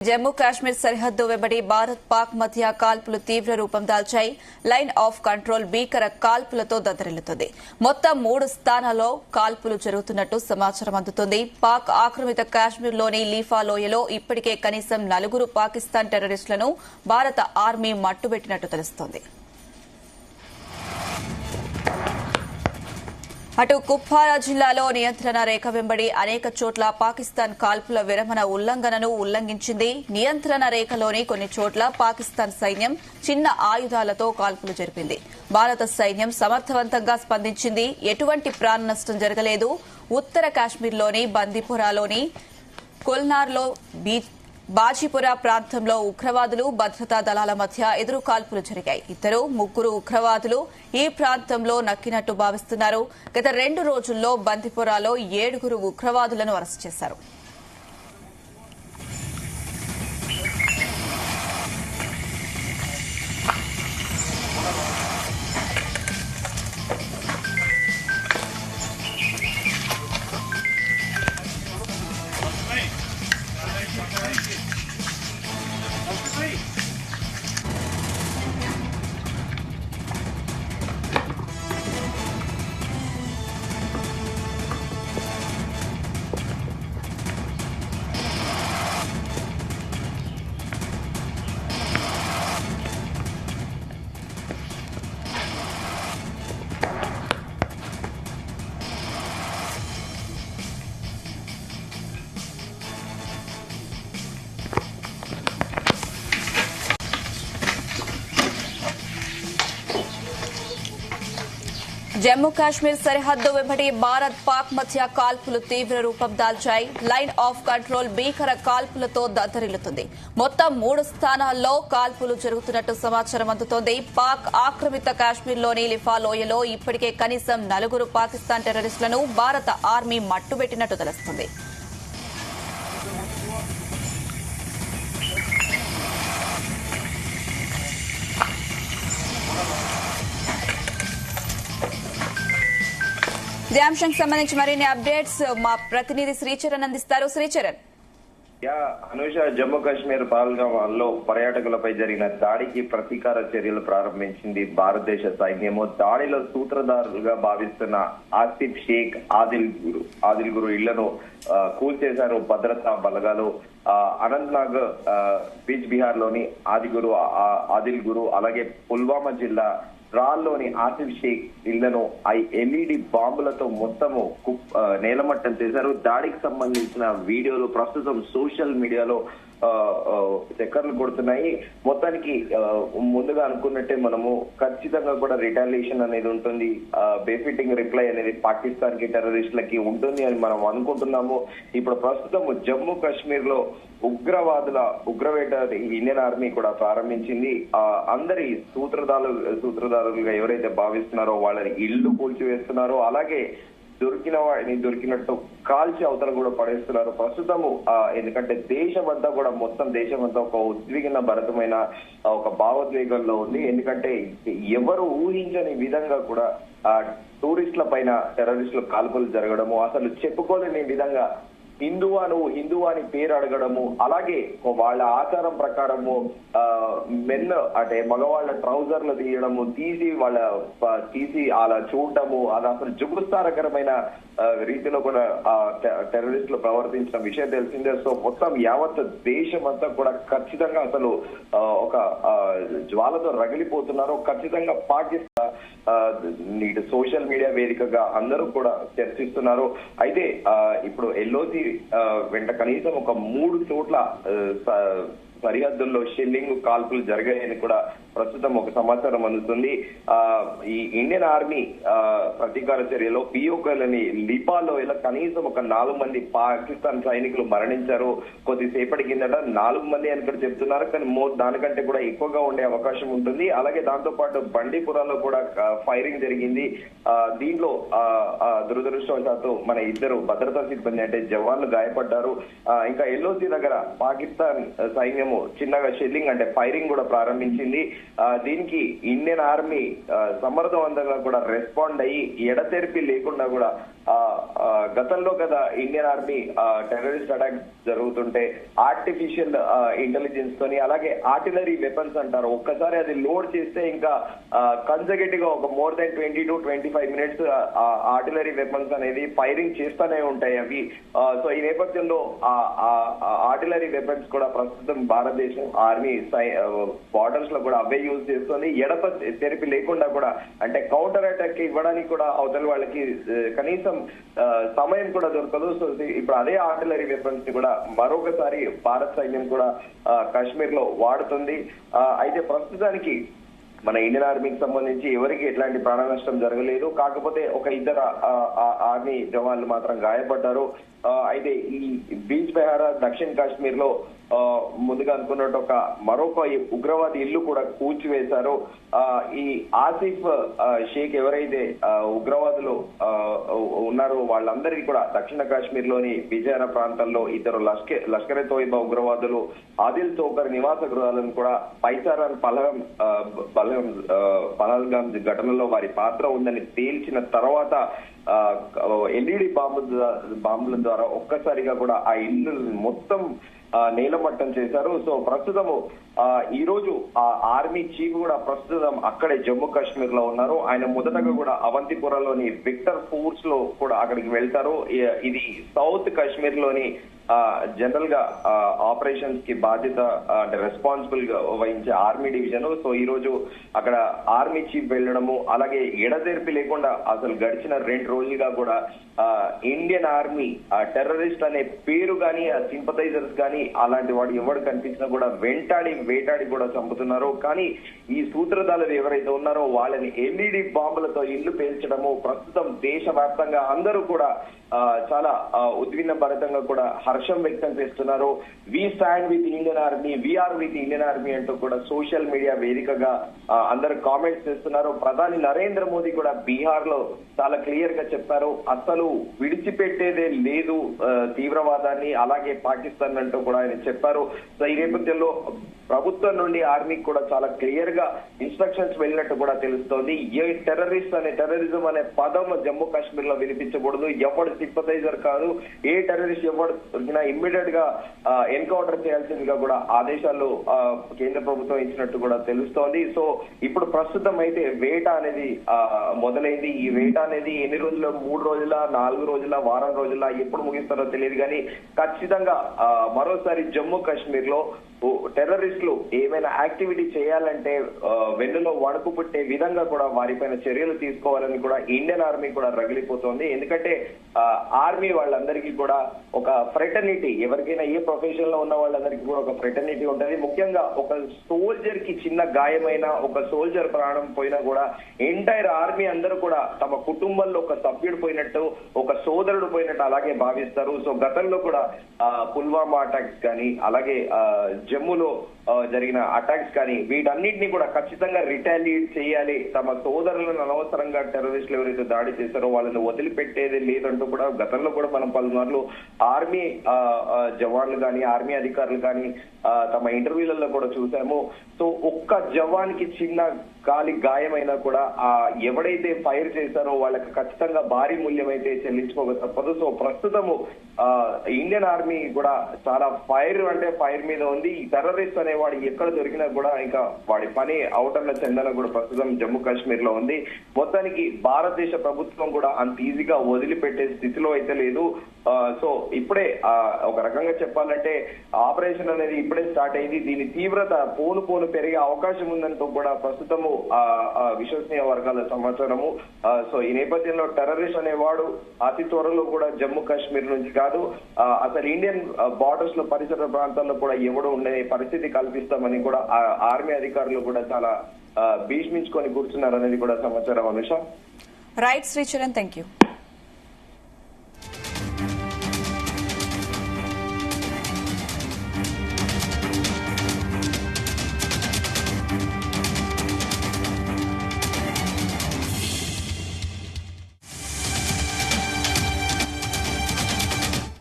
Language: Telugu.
జమ్మూ కాశ్మీర్ సరిహద్దు వెంబడి భారత్ పాక్ మధ్య కాల్పులు తీవ్ర రూపం దాల్చాయి. లైన్ ఆఫ్ కంట్రోల్ భీకర కాల్పులతో దద్దరిల్లుతుంది. మొత్తం 3 స్థానాల్లో కాల్పులు జరుగుతున్నట్టు సమాచారం అందుతుంది. పాక్ ఆక్రమిత కాశ్మీర్లోని లీఫా లోయలో ఇప్పటికే కనీసం 4 పాకిస్తాన్ టెర్రరిస్టులను భారత ఆర్మీ మట్టుబెట్టినట్టు తెలుస్తోంది. అటు కుప్వారా జిల్లాలో నియంత్రణ రేఖ వెంబడి అనేక చోట్ల పాకిస్తాన్ కాల్పుల విరమణ ఉల్లంఘనను ఉల్లంఘించింది. నియంత్రణ రేఖలోని కొన్ని చోట్ల పాకిస్తాన్ సైన్యం చిన్న ఆయుధాలతో కాల్పులు జరిపింది. భారత సైన్యం సమర్థవంతంగా స్పందించింది. ఎటువంటి ప్రాణ నష్టం జరగలేదు. ఉత్తర కాశ్మీర్లోని బందీపురాలోని కొల్నార్లో బాజీపురా ప్రాంతంలో ఉగ్రవాదులు భద్రతా దళాల మధ్య ఎదురు కాల్పులు జరిగాయి. 2-3 ఉగ్రవాదులు ఈ ప్రాంతంలో నక్కినట్టు భావిస్తున్నారు. గత 2 రోజుల్లో బందీపురాలో 7 ఉగ్రవాదులను అరెస్టు చేశారు. జమ్మూ కాశ్మీర్ సరిహద్దు వెంబడి భారత్ పాక్ మధ్య కాల్పులు తీవ్ర రూపం దాల్చాయి. లైన్ ఆఫ్ కంట్రోల్ భీకర కాల్పులతో దద్దరిల్లుతుంది. మొత్తం 3 స్థానాల్లో కాల్పులు జరుగుతున్నట్టు సమాచారం అందుతోంది. పాక్ ఆక్రమిత కాశ్మీర్లోని లిఫా లోయలో ఇప్పటికే కనీసం 4 పాకిస్తాన్ టెర్రరిస్టులను భారత ఆర్మీ మట్టుబెట్టినట్టు తెలుస్తుంది. ఇదే అంశానికి సంబంధించి మరిన్ని అప్డేట్స్ మా ప్రతినిధి శ్రీచరణ్ అందిస్తారు. శ్రీచరణ్. అనుష, జమ్మూ కాశ్మీర్ పహల్గామ్లో పర్యాటకులపై జరిగిన దాడికి ప్రతీకార చర్యలు ప్రారంభించింది భారతదేశ సైన్యము. దాడిలో సూత్రధారులుగా భావిస్తున్న ఆసిఫ్ షేక్, ఆదిల్ గురు ఇళ్లను కూల్చేశారు భద్రతా బలగాలు. అనంతనాగ్, బీచ్ బిహార్ లోని ఆదిల్ గురు అలాగే పుల్వామా జిల్లా రాల్లోని ఆసిఫ్ షేక్ ఇళ్లను ఎల్ఈడి బాంబులతో మొత్తము నేలమట్టం చేశారు. దాడికి సంబంధించిన వీడియోలు ప్రస్తుతం సోషల్ మీడియాలో చక్కర్లు కొడుతున్నాయి. మొత్తానికి ముందుగా అనుకున్నట్టే మనము ఖచ్చితంగా కూడా రిటాలియేషన్ అనేది ఉంటుంది. బేఫిటింగ్ రిప్లై అనేది పాకిస్తాన్ కి టెర్రరిస్టులకి ఉంటుంది అని మనం అనుకుంటున్నాము. ఇప్పుడు ప్రస్తుతం జమ్మూ కాశ్మీర్ లో ఉగ్రవేట ఇండియన్ ఆర్మీ కూడా ప్రారంభించింది. అందరి సూత్రధారులుగా ఎవరైతే భావిస్తున్నారో వాళ్ళని ఇళ్లు కూల్చివేస్తున్నారో, అలాగే దొరికిన వాడిని దొరికినట్టు కాల్చి అవతల కూడా పడేస్తున్నారు ప్రస్తుతము. ఎందుకంటే మొత్తం దేశం అంతా ఒక ఉద్విగ్న భరితమైన ఒక భావోద్వేగంలో ఉంది. ఎందుకంటే ఎవరు ఊహించని విధంగా కూడా టూరిస్టుల పైన టెర్రరిస్టుల కాల్పులు జరగడము, అసలు చెప్పుకోలేని విధంగా హిందువా అని పేరు అడగడము, అలాగే వాళ్ళ ఆచారం ప్రకారము మెన్ అంటే మగవాళ్ళ ట్రౌజర్లు తీయడము, తీసి అలా చూడటము, అది అసలు జుగుప్సారకరమైన రీతిలో కూడా టెర్రరిస్టులు ప్రవర్తించిన విషయం తెలిసిందే. సో మొత్తం యావత్ దేశం అంతా కూడా ఖచ్చితంగా అసలు ఒక జ్వాలతో రగిలిపోతున్నారు. ఖచ్చితంగా పాకిస్తాన్ ఇటు సోషల్ మీడియా వేదికగా అందరూ కూడా చర్చిస్తున్నారు. అయితే ఇప్పుడు ఎల్ఓసి వెంట కనీసం ఒక 3 చోట్ల సరిహద్దుల్లో షెల్లింగ్ కాల్పులు జరిగాయని కూడా ప్రస్తుతం ఒక సమాచారం అందుతుంది. ఈ ఇండియన్ ఆర్మీ ప్రతీకార చర్యలో పిఓకలని లిపాలో ఇలా కనీసం ఒక 4 మంది పాకిస్తాన్ సైనికులు మరణించారు. కొద్దిసేపటి కిందట 4 మంది అని కూడా చెప్తున్నారు, కానీ దానికంటే కూడా ఎక్కువగా ఉండే అవకాశం ఉంటుంది. అలాగే దాంతో పాటు బండీపురాలో కూడా ఫైరింగ్ జరిగింది. దీంట్లో దురదృష్టవశాత్తు మన 2 భద్రతా సిబ్బంది అంటే జవాన్లు గాయపడ్డారు. ఇంకా ఎల్ఓసి దగ్గర పాకిస్తాన్ సైన్యం చిన్నగా షెల్లింగ్ అంటే ఫైరింగ్ కూడా ప్రారంభించింది. దీనికి ఇండియన్ ఆర్మీ సమర్థవంతంగా కూడా రెస్పాండ్ అయ్యి ఎడతెరిపి లేకుండా కూడా గతంలో కదా ఇండియన్ ఆర్మీ టెర్రరిస్ట్ అటాక్స్ జరుగుతుంటే ఆర్టిఫిషియల్ ఇంటెలిజెన్స్ తోని అలాగే ఆర్టిలరీ వెపన్స్ అంటారు, ఒక్కసారి అది లోడ్ చేస్తే ఇంకా కన్సర్వేటివ్ గా ఒక more than 20 to 25 minutes artillery weapons అనేది ఫైరింగ్ చేస్తూనే ఉంటాయి అవి. సో ఈ నేపథ్యంలో ఆర్టిలరీ వెపన్స్ కూడా ప్రస్తుతం భారతదేశం ఆర్మీ బార్డర్స్ లో కూడా అవే యూజ్ చేస్తుంది. ఎడప తెరిపి లేకుండా కూడా అంటే కౌంటర్ అటాక్ ఇవ్వడానికి కూడా అవతల వాళ్ళకి కనీసం సమయం కూడా దొరకదు. సో ఇప్పుడు అదే ఆర్టిలరీ వెపన్స్ ని కూడా మరొకసారి భారత సైన్యం కూడా కాశ్మీర్ లో వాడుతుంది. అయితే ప్రస్తుతానికి మన ఇండియన్ ఆర్మీకి సంబంధించి ఎవరికి ఎట్లాంటి ప్రాణ నష్టం జరగలేదు. కాకపోతే ఒక ఇద్దరు ఆర్మీ జవాన్లు మాత్రం గాయపడ్డారు. అయితే ఈ బీచ్ బెహారా దక్షిణ కాశ్మీర్ లో ముందుగా అనుకున్నట్టు మరొక ఉగ్రవాది ఇల్లు కూడా కూల్చివేశారు. ఈ ఆసిఫ్ షేక్ ఎవరైతే ఉగ్రవాదులు ఉన్నారో వాళ్ళందరికీ కూడా దక్షిణ కాశ్మీర్ లోని బిజారా ప్రాంతంలో ఇద్దరు లష్కర్ ఎ తోయిబా ఉగ్రవాదులు ఆదిల్ చౌకర్ నివాస గృహాలను కూడా పైసారాన్ పహల్గాం ఘటనలో వారి పాత్ర ఉందని తేల్చిన తర్వాత ఎల్ఈడి బాంబుల ద్వారా ఒక్కసారిగా కూడా ఆ ఇల్లు మొత్తం నేలమట్టం చేశారు. సో ప్రస్తుతము ఈ రోజు ఆ ఆర్మీ చీఫ్ కూడా ప్రస్తుతం అక్కడే జమ్మూ కాశ్మీర్ లో ఉన్నారు. ఆయన మొదటగా కూడా అవంతిపురలోని విక్టర్ ఫోర్స్ లో కూడా అక్కడికి వెళ్తారు. ఇది సౌత్ కాశ్మీర్ లోని జనరల్ గా ఆపరేషన్స్ కి బాధ్యత అంటే రెస్పాన్సిబుల్ గా వహించే ఆర్మీ డివిజన్. సో ఈ రోజు అక్కడ ఆర్మీ చీఫ్ వెళ్ళడము అలాగే ఎడతెరిపి లేకుండా అసలు గడిచిన 2 రోజులుగా కూడా ఇండియన్ ఆర్మీ టెర్రరిస్ట్ అనే పేరు గాని సింపథైజర్స్ గాని అలాంటి వాడు ఎవరు కనిపించినా కూడా వేటాడి కూడా చంపుతున్నారు. కానీ ఈ సూత్రధారులు ఎవరైతే ఉన్నారో వాళ్ళని ఎల్ఈడి బాంబులతో ఇల్లు పేల్చడము ప్రస్తుతం దేశవ్యాప్తంగా అందరూ కూడా చాలా ఉద్విగ్న భరితంగా కూడా హర్షం వ్యక్తం చేస్తున్నారు. We stand with Indian army, we are with Indian army అంటూ కూడా సోషల్ మీడియా వేదికగా అందరు కామెంట్స్ చేస్తున్నారు. ప్రధాని నరేంద్ర మోదీ కూడా బీహార్ లో చాలా క్లియర్ గా చెప్పారు, అసలు విడిచిపెట్టేదే లేదు తీవ్రవాదాన్ని అలాగే పాకిస్తాన్ అంటూ కూడా ఆయన చెప్పారు. సో ఈ నేపథ్యంలో ప్రభుత్వం నుండి ఆర్మీకి కూడా చాలా క్లియర్ గా ఇన్స్ట్రక్షన్స్ వెళ్ళినట్టు కూడా తెలుస్తోంది. ఏ టెర్రరిజం అనే పదం జమ్మూ కాశ్మీర్ లో వినిపించకూడదు, ఎవడు సింపథైజర్ కాదు, ఏ టెర్రరిస్ట్ ఎవడు దొరికినా ఇమ్మీడియట్ గా ఎన్కౌంటర్ చేయాల్సిందిగా కూడా ఆదేశాలు కేంద్ర ప్రభుత్వం ఇచ్చినట్టు కూడా తెలుస్తోంది. సో ఇప్పుడు ప్రస్తుతం అయితే వేట అనేది మొదలైంది. ఈ వేట అనేది ఎన్ని రోజులు, 3 రోజుల 4 రోజుల వారం రోజుల ఎప్పుడు ముగిస్తారో తెలియదు. కానీ ఖచ్చితంగా మరోసారి జమ్మూ కాశ్మీర్ లో టెర్రరిస్టులు ఏమైనా యాక్టివిటీ చేయాలంటే వెన్నులో వణుకు పుట్టే విధంగా కూడా వారిపైన చర్యలు తీసుకోవాలని కూడా ఇండియన్ ఆర్మీ కూడా రగిలిపోతోంది. ఎందుకంటే ఆర్మీ వాళ్ళందరికీ కూడా ఒక ఫ్రెటర్నిటీ, ఎవరికైనా ఏ ప్రొఫెషన్ లో ఉన్న వాళ్ళందరికీ కూడా ఒక ఫ్రెటర్నిటీ ఉంటుంది. ముఖ్యంగా ఒక సోల్జర్ కి చిన్న గాయమైన, ఒక సోల్జర్ ప్రాణం పోయినా కూడా ఎంటైర్ ఆర్మీ అందరూ కూడా తమ కుటుంబంలో ఒక సభ్యుడు పోయినట్టు, ఒక సోదరుడు పోయినట్టు అలాగే భావిస్తారు. సో గతంలో కూడా పుల్వామా అటాక్స్ కానీ అలాగే జమ్మూలో జరిగిన అటాక్స్ కానీ వీటన్నిటిని కూడా ఖచ్చితంగా రిటాలియేట్ చేయాలి. తమ సోదరులను అనవసరంగా టెర్రరిస్టులు ఎవరైతే దాడి చేశారో వాళ్ళని వదిలిపెట్టేది లేదంటూ కూడా గతంలో కూడా మనం పలుమార్లు ఆర్మీ జవాన్లు కానీ ఆర్మీ అధికారులు కానీ తమ ఇంటర్వ్యూలలో కూడా చూసాము. సో ఒక్క జవాన్కి చిన్న కాలి గాయమైనా కూడా ఎవడైతే ఫైర్ చేశారో వాళ్ళకి ఖచ్చితంగా భారీ మూల్యం అయితే చెల్లించుకోక తప్పదు. సో ప్రస్తుతము ఇండియన్ ఆర్మీ కూడా చాలా ఫైర్ మీద ఉంది. ఈ టెర్రరిస్ట్ అనేవాడు ఎక్కడ దొరికినా కూడా ఇంకా వాడి పని అవుటర్ల చెందన కూడా ప్రస్తుతం జమ్మూ కాశ్మీర్ లో ఉంది. మొత్తానికి భారతదేశ ప్రభుత్వం కూడా అంత ఈజీగా వదిలిపెట్టే స్థితిలో అయితే లేదు. సో ఇప్పుడే ఒక రకంగా చెప్పాలంటే ఆపరేషన్ అనేది ఇప్పుడే స్టార్ట్ అయింది. దీని తీవ్రత పోను పెరిగే అవకాశం ఉందంటూ కూడా ప్రస్తుతము విశ్వసనీయ వర్గాల సమాచారము. సో ఈ నేపథ్యంలో టెర్రరిస్ట్ అనేవాడు అతి త్వరలో కూడా జమ్మూ కాశ్మీర్ నుంచి కాదు, అసలు ఇండియన్ బార్డర్స్ లో పరిసర ప్రాంతాల్లో కూడా ఎవడు ఉండే పరిస్థితి కల్పిస్తామని కూడా ఆర్మీ అధికారులు కూడా చాలా భీష్మించుకొని కూర్చున్నారు అనేది కూడా సమాచారం. Anusha. Right Sricharan, thank you.